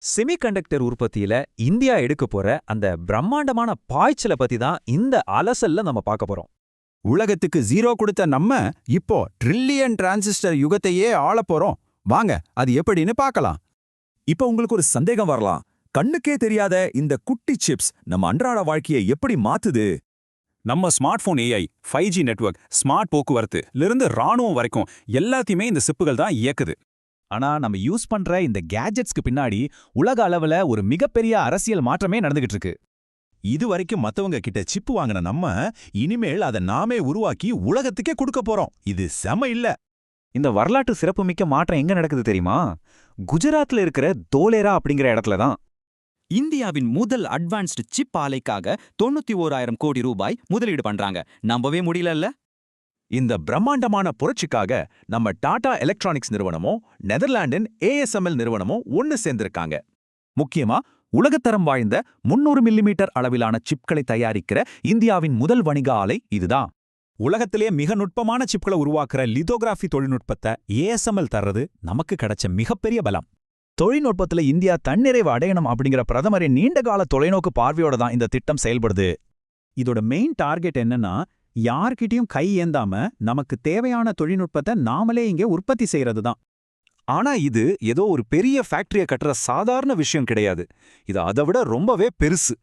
Semiconductor உற்பத்தியில India எடுக்க போற அந்த பிரம்மாண்டமான பாய்ச்சலை பத்தி தான் இந்த அலசல்ல நம்ம பார்க்க போறோம். உலகத்துக்கு 0 கொடுத்த நம்ம இப்போ ட்ரில்லியன் டிரான்சிஸ்டர் யுகத்தையே ஆளப் போறோம். வாங்க அது எப்படின்னு பார்க்கலாம். இப்ப உங்களுக்கு ஒரு சந்தேகம் வரலாம். கண்ணுக்கே தெரியாத இந்த குட்டி சிப்ஸ் நம்ம அன்றாட வாழ்க்கையை எப்படி மாத்துது? நம்ம smart phone AI, 5G network, smart போக்குவரத்து இருந்து ராணுவம் வரைக்கும் எல்லாத்தையுமே இந்த சிப்புகள் தான் இயக்குது. ஆனா நம்ம யூஸ் பண்ற இந்த கேஜெட்ஸ்க்கு பின்னாடி உலக அளவுல ஒரு மிகப்பெரிய அரசியல் மாற்றமே நடந்துகிட்டு இருக்கு. இது வரைக்கும் மத்தவங்க கிட்ட சிப்பு வாங்கின நம்ம இனிமேல் அதை நாமே உருவாக்கி உலகத்துக்கே கொடுக்க போறோம். இது செம இல்ல? இந்த வரலாற்று சிறப்புமிக்க மாற்றம் எங்க நடக்குது தெரியுமா? குஜராத்ல இருக்கிற தோலேரா அப்படிங்கிற இடத்துல தான். இந்தியாவின் முதல் அட்வான்ஸ்டு சிப் ஆலைக்காக 91,000 கோடி ரூபாய் முதலீடு பண்றாங்க. நம்பவே முடியலல்ல? இந்த பிரம்மாண்டமான புரட்சிக்காக நம்ம டாடா எலக்ட்ரானிக்ஸ் நிறுவனமும் நெதர்லாண்டின் ASML நிறுவனமும் ஒன்னு சேர்ந்திருக்காங்க. முக்கியமா உலகத்தரம் வாய்ந்த 300 மில்லிமீட்டர் அளவிலான சிப்களை தயாரிக்கிற இந்தியாவின் முதல் வணிக ஆலை இதுதான். உலகத்திலே மிக நுட்பமான சிப்களை உருவாக்குற லிதோகிராஃபி தொழில்நுட்பத்தை ASML தர்றது நமக்கு கிடைச்ச மிகப்பெரிய பலம். தொழில்நுட்பத்துல இந்தியா தன்னிறைவு அடையணும் அப்படிங்கிற பிரதமரின் நீண்டகால தொலைநோக்கு பார்வையோட தான் இந்த திட்டம் செயல்படுது. இதோட மெயின் டார்கெட் என்னன்னா, யார்கிட்டயும் கை ஏந்தாம நமக்கு தேவையான தொழில்நுட்பத்தை நாமளே இங்கே உற்பத்தி செய்யறது தான். ஆனா இது ஏதோ ஒரு பெரிய ஃபேக்டரிய கட்டுற சாதாரண விஷயம் கிடையாது. இது அதை விட ரொம்பவே பெருசு.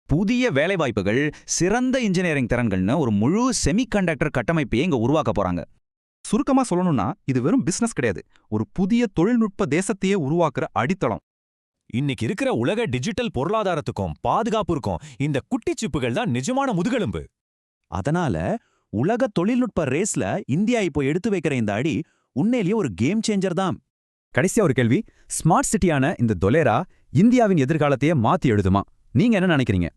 புதிய வேலைவாய்ப்புகள், சிறந்த இன்ஜினியரிங் திறன்கள்னு ஒரு முழு செமிகண்டக்டர் கட்டமைப்பையே இங்க உருவாக்க போறாங்க. சுருக்கமா சொல்லணும்னா இது வெறும் பிசினஸ் கிடையாது, ஒரு புதிய தொழில்நுட்ப தேசத்தையே உருவாக்குற அடித்தளம். இன்னைக்கு இருக்கிற உலக டிஜிட்டல் பொருளாதாரத்துக்கும் பாதுகாப்புக்கும் இந்த குட்டி சிப்புகள் தான் நிஜமான முதுகெலும்பு. அதனால உலக தொழில்நுட்ப ரேஸ்ல இந்தியா இப்போ எடுத்து வைக்கிற இந்த அடி உண்மையிலேயே ஒரு கேம் சேஞ்சர் தான். கடைசியா ஒரு கேள்வி, ஸ்மார்ட் சிட்டியான இந்த தொலேரா இந்தியாவின் எதிர்காலத்தையே மாத்தி எழுதுமா? நீங்க என்ன நினைக்கிறீங்க?